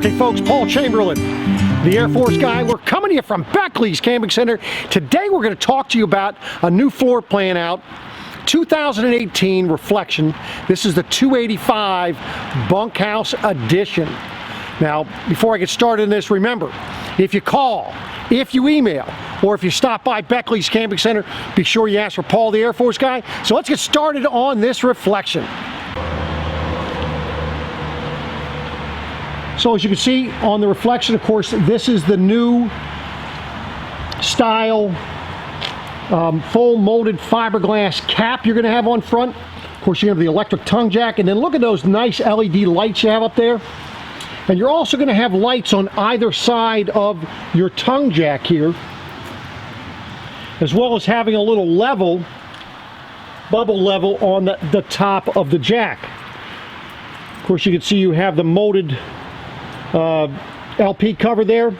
Hey folks, Paul Chamberlain, the Air Force guy. We're coming to you from Beckley's Camping Center. Today we're going to talk to you about a new floor plan out, 2018 Reflection. This is the 285 Bunkhouse Edition. Now, before I get started in this, remember, if you call, if you email, or if you stop by Beckley's Camping Center, be sure you ask for Paul the Air Force guy. So let's get started on this Reflection. So as you can see on the Reflection, of course, this is the new style full molded fiberglass cap you're going to have on front. Of course, you have the electric tongue jack, and then look at those nice LED lights you have up there. And you're also going to have lights on either side of your tongue jack here, as well as having a little level, bubble level on the top of the jack. Of course, you can see you have the molded LP cover there.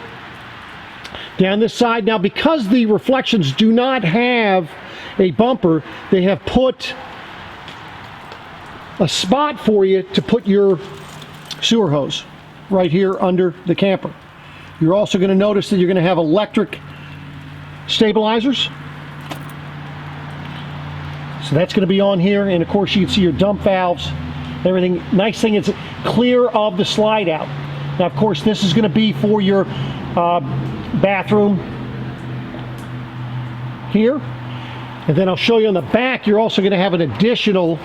Down this side, now because the Reflections do not have a bumper, they have put a spot for you to put your sewer hose right here under the camper. You're also going to notice that you're going to have electric stabilizers. So that's going to be on here, and of course you can see your dump valves, everything. Nice thing is clear of the slide out. Now, of course, this is going to be for your bathroom here. And then I'll show you on the back, you're also going to have an additional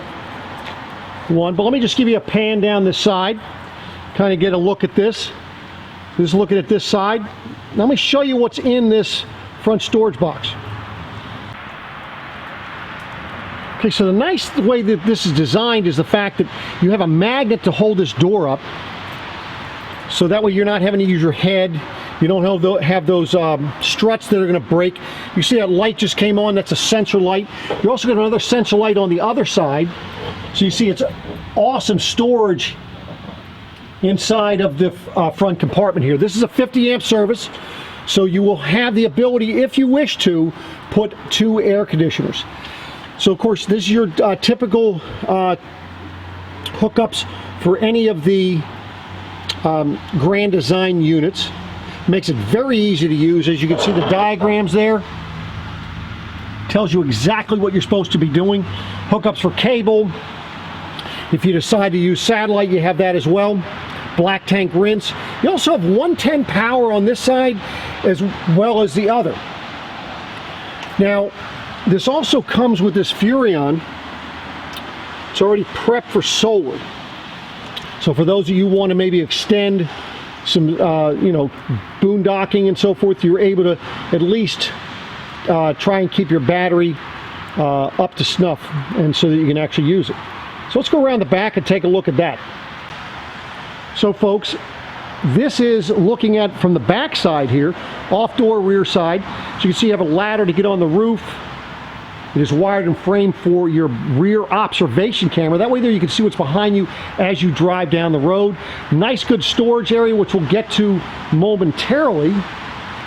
one. But let me just give you a pan down this side, kind of get a look at this. Just looking at this side. Now, let me show you what's in this front storage box. Okay, so the nice way that this is designed is the fact that you have a magnet to hold this door up. So that way you're not having to use your head. You don't have those struts that are going to break. You see that light just came on, that's a sensor light. You also got another sensor light on the other side. So you see it's awesome storage inside of the front compartment here. This is a 50 amp service, so you will have the ability, if you wish to, put 2 air conditioners. So of course this is your typical hookups for any of the Grand Design units. Makes it very easy to use. As you can see, the diagrams there tells you exactly what you're supposed to be doing. Hookups for cable. If you decide to use satellite, you have that as well. Black tank rinse. You also have 110 power on this side as well as the other. Now, this also comes with this Furrion. It's already prepped for solar. So for those of you who want to maybe extend some, you know, boondocking and so forth, you're able to at least try and keep your battery up to snuff, and so that you can actually use it. So let's go around the back and take a look at that. So folks, this is looking at from the back side here, off door, rear side. So you can see you have a ladder to get on the roof. It is wired and framed for your rear observation camera. That way there you can see what's behind you as you drive down the road. Nice good storage area, which we'll get to momentarily.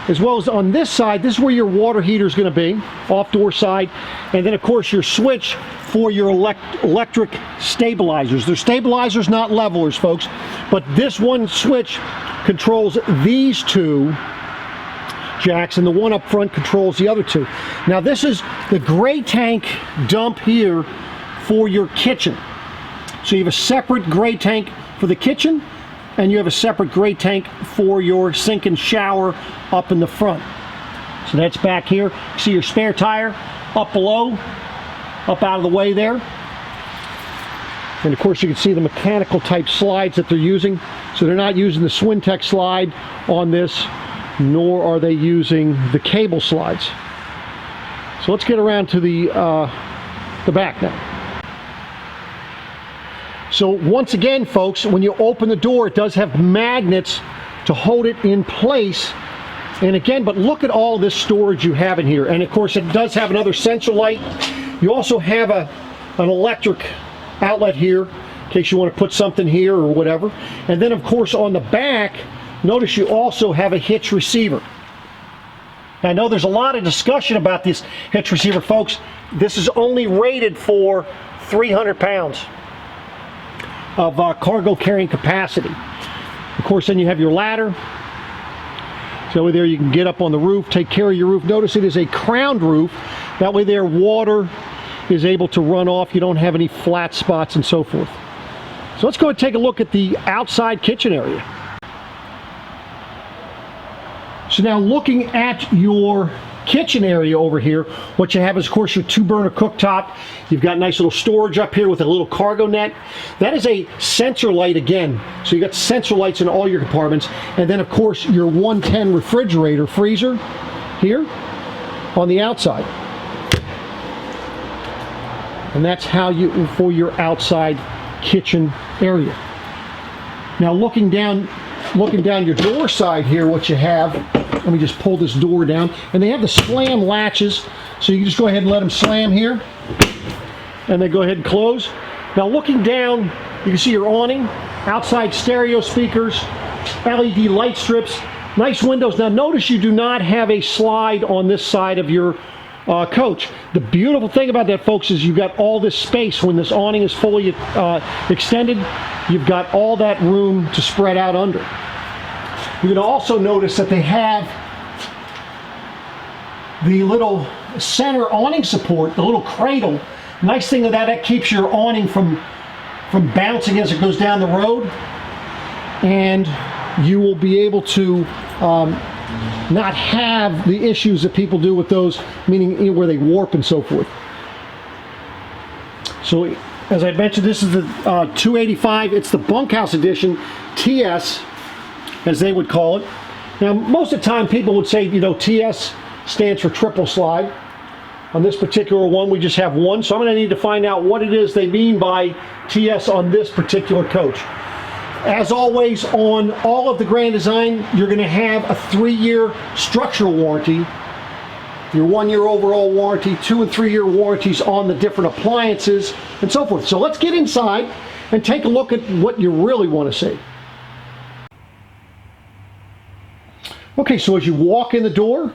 As well as on this side, this is where your water heater is going to be, off door side. And then of course your switch for your electric stabilizers. They're stabilizers, not levelers, folks. But this one switch controls these 2 jacks, and the one up front controls the other 2. Now this is the gray tank dump here for your kitchen. So you have a separate gray tank for the kitchen, and you have a separate gray tank for your sink and shower up in the front. So that's back here. You see your spare tire up below, up out of the way there. And of course you can see the mechanical type slides that they're using. So they're not using the Swintech slide on this, nor are they using the cable slides. So let's get around to the back now. So once again, folks, when you open the door, it does have magnets to hold it in place. And again, but look at all this storage you have in here. And of course, it does have another sensor light. You also have an electric outlet here in case you want to put something here or whatever. And then of course on the back, notice you also have a Hitch Receiver. Now, I know there's a lot of discussion about this Hitch Receiver, folks. This is only rated for 300 pounds of cargo carrying capacity. Of course, then you have your ladder. So over there you can get up on the roof, take care of your roof. Notice it is a crowned roof. That way there water is able to run off. You don't have any flat spots and so forth. So let's go and take a look at the outside kitchen area. So now looking at your kitchen area over here, what you have is of course your 2-burner cooktop. You've got nice little storage up here with a little cargo net. That is a sensor light again. So you got sensor lights in all your compartments. And then of course your 110 refrigerator freezer here on the outside. And that's how you, for your outside kitchen area. Now looking down your door side here, what you have, let me just pull this door down, and they have the slam latches, so you can just go ahead and let them slam here, and then go ahead and close. Now looking down, you can see your awning, outside stereo speakers, LED light strips, nice windows. Now notice you do not have a slide on this side of your coach. The beautiful thing about that, folks, is you've got all this space. When this awning is fully extended, you've got all that room to spread out under. You're going to also notice that they have the little center awning support, the little cradle. Nice thing of that keeps your awning from bouncing as it goes down the road, and you will be able to not have the issues that people do with those, meaning where they warp and so forth. So as I mentioned, this is the 285. It's the bunkhouse edition, TS, as they would call it. Now, most of the time people would say, you know, TS stands for triple slide. On this particular one, we just have one, so I'm going to need to find out what it is they mean by TS on this particular coach. As always, on all of the Grand Design, you're going to have a 3-year structural warranty, your 1-year overall warranty, 2- and 3-year warranties on the different appliances, and so forth. So let's get inside and take a look at what you really want to see. Okay, so as you walk in the door,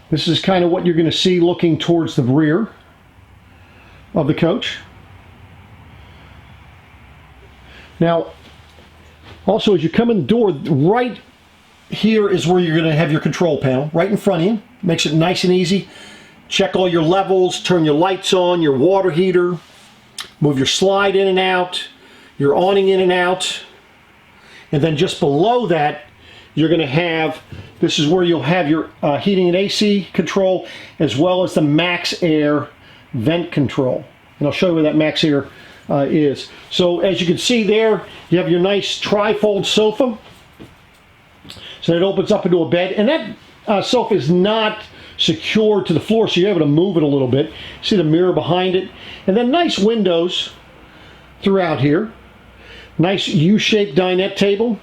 this is kind of what you're going to see looking towards the rear of the coach. Now, also as you come in the door, right here is where you're going to have your control panel, right in front of you. Makes it nice and easy. Check all your levels, turn your lights on, your water heater, move your slide in and out, your awning in and out. And then just below that, you're going to have, this is where you'll have your heating and AC control, as well as the Max Air vent control. And I'll show you where that Max Air is. So as you can see there, you have your nice tri-fold sofa. So it opens up into a bed. And that sofa is not secured to the floor, so you're able to move it a little bit. See the mirror behind it. And then nice windows throughout here. Nice U-shaped dinette table.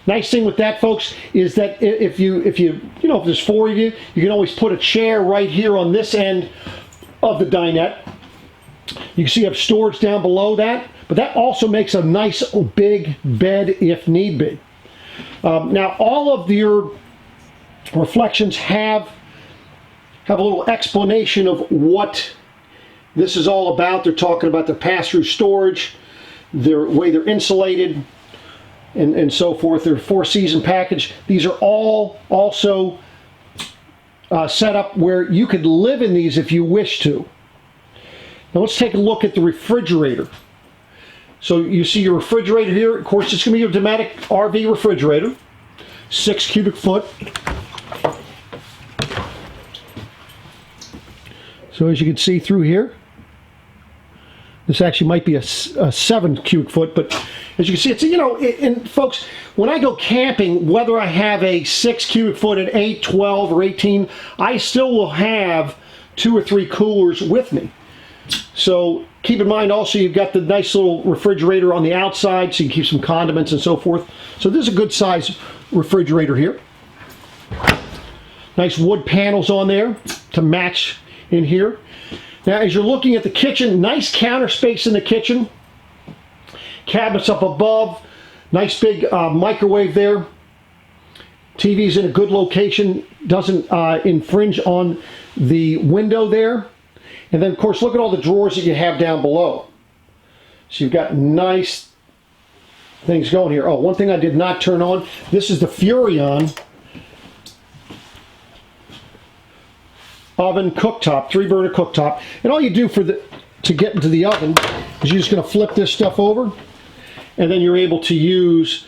Nice thing with that, folks, is that if there's 4 of you, you can always put a chair right here on this end of the dinette. You can see you have storage down below that, but that also makes a nice big bed if need be. Now, all of your reflections have a little explanation of what this is all about. They're talking about the pass-through storage, the way they're insulated, and so forth. They're 4-season package. These are all also set up where you could live in these if you wish to. Now let's take a look at the refrigerator. So you see your refrigerator here. Of course, it's going to be your Dometic RV refrigerator, 6 cubic foot. So as you can see through here, this actually might be a 7 cubic foot, but as you can see, it's, you know, and folks, when I go camping, whether I have a 6 cubic foot at 8, 12, or 18, I still will have 2 or 3 coolers with me. So keep in mind also you've got the nice little refrigerator on the outside, so you can keep some condiments and so forth. So this is a good size refrigerator here. Nice wood panels on there to match in here. Now as you're looking at the kitchen, nice counter space in the kitchen. Cabinets up above, nice big microwave there. TV's in a good location, doesn't infringe on the window there. And then of course look at all the drawers that you have down below. So you've got nice things going here. Oh, one thing I did not turn on. This is the Furrion oven cooktop, 3-burner cooktop. And all you do to get into the oven is you're just going to flip this stuff over, and then you're able to use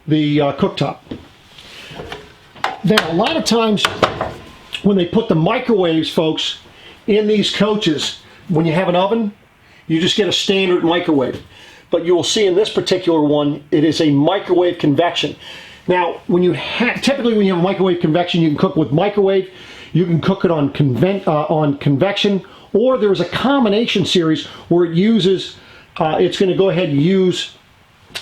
the cooktop. Now, a lot of times when they put the microwaves, folks, in these coaches, when you have an oven, you just get a standard microwave. But you will see in this particular one, it is a microwave convection. Now, typically when you have a microwave convection, you can cook with microwave, you can cook it on convection, or there's a combination series where it uses, it's going to go ahead and use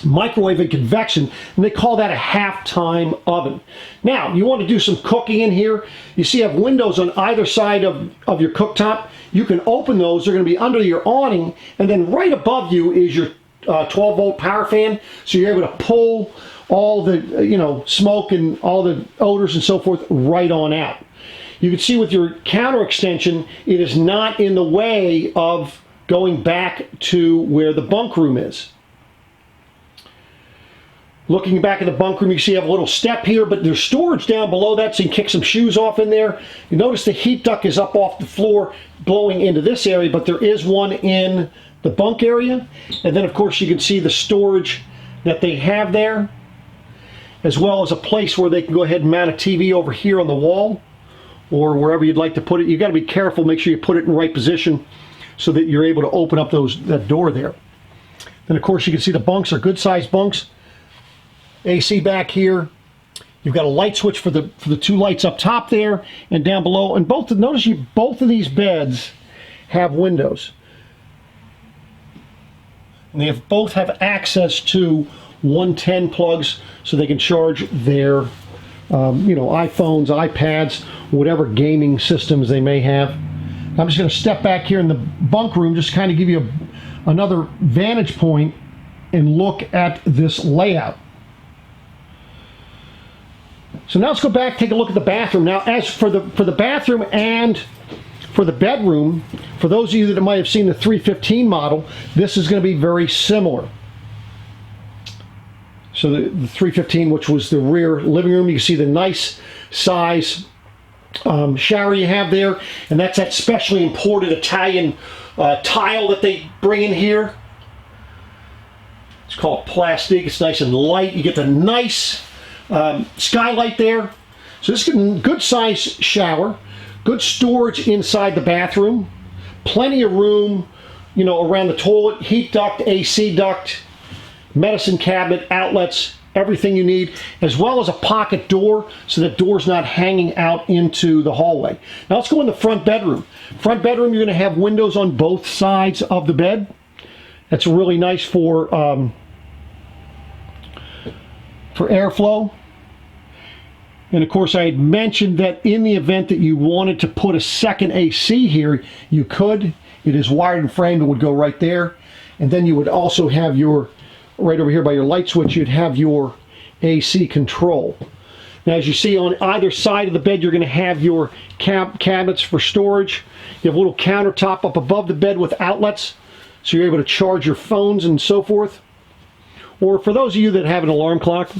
microwave and convection, and they call that a half-time oven. Now, you want to do some cooking in here. You see you have windows on either side of your cooktop. You can open those. They're going to be under your awning, and then right above you is your 12-volt power fan, so you're able to pull all the smoke and all the odors and so forth right on out. You can see with your counter extension, it is not in the way of going back to where the bunk room is. Looking back at the bunk room, you see you have a little step here, but there's storage down below that, so you can kick some shoes off in there. You notice the heat duct is up off the floor blowing into this area, but there is one in the bunk area. And then, of course, you can see the storage that they have there, as well as a place where they can go ahead and mount a TV over here on the wall, or wherever you'd like to put it. You got to be careful, make sure you put it in the right position so that you're able to open up that door there. Then, of course, you can see the bunks are good-sized bunks. AC back here. You've got a light switch for the 2 lights up top there and down below. And both of these beds have windows. And they both have access to 110 plugs, so they can charge their iPhones, iPads, whatever gaming systems they may have. I'm just going to step back here in the bunk room, just kind of give you another vantage point and look at this layout. So now let's go back, take a look at the bathroom. Now, as for the bathroom and for the bedroom, for those of you that might have seen the 315 model, this is going to be very similar. So the 315, which was the rear living room, you can see the nice size shower you have there, and that's that specially imported Italian tile that they bring in here. It's called plastic. It's nice and light. You get the nice skylight there. So this is a good size shower, good storage inside the bathroom, plenty of room, around the toilet, heat duct, AC duct, medicine cabinet, outlets, everything you need, as well as a pocket door so that door's not hanging out into the hallway. Now let's go in the front bedroom. Front bedroom, you're going to have windows on both sides of the bed. That's really nice for airflow. And of course, I had mentioned that in the event that you wanted to put a second AC here, you could. It is wired and framed. It would go right there. And then you would also have your, right over here by your light switch, you'd have your AC control. Now, as you see on either side of the bed, you're going to have your cabinets for storage. You have a little countertop up above the bed with outlets, so you're able to charge your phones and so forth. Or for those of you that have an alarm clock,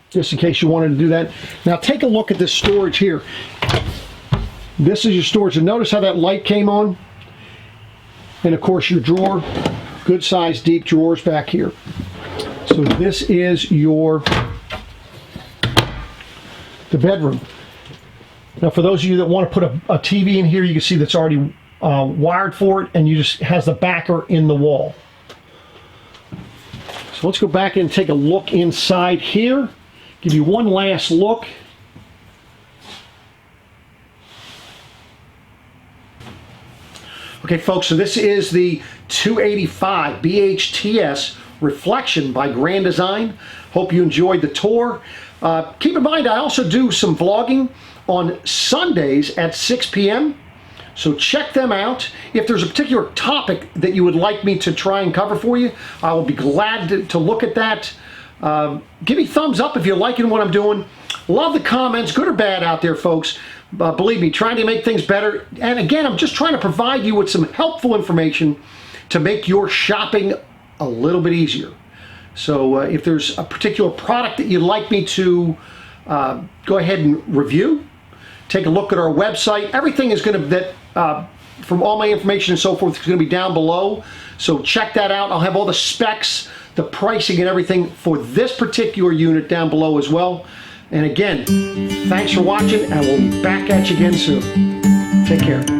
just in case you wanted to do that. Now take a look at this storage here. This is your storage, and notice how that light came on. And of course your drawer, good sized deep drawers back here. So this is the bedroom. Now for those of you that want to put a TV in here, you can see that's already wired for it, and you just has the backer in the wall. So let's go back and take a look inside here. Give you one last look. Okay, folks, so this is the 285 BHTS Reflection by Grand Design. Hope you enjoyed the tour. Keep in mind, I also do some vlogging on Sundays at 6 p.m. So check them out. If there's a particular topic that you would like me to try and cover for you, I will be glad to look at that. Give me thumbs up if you're liking what I'm doing. Love the comments, good or bad out there, folks. Believe me, trying to make things better. And again, I'm just trying to provide you with some helpful information to make your shopping a little bit easier. So if there's a particular product that you'd like me to go ahead and review, take a look at our website. Everything is going to, from all my information and so forth, is going to be down below. So check that out. I'll have all the specs, the pricing and everything for this particular unit down below as well. And again, thanks for watching, and we'll be back at you again soon. Take care.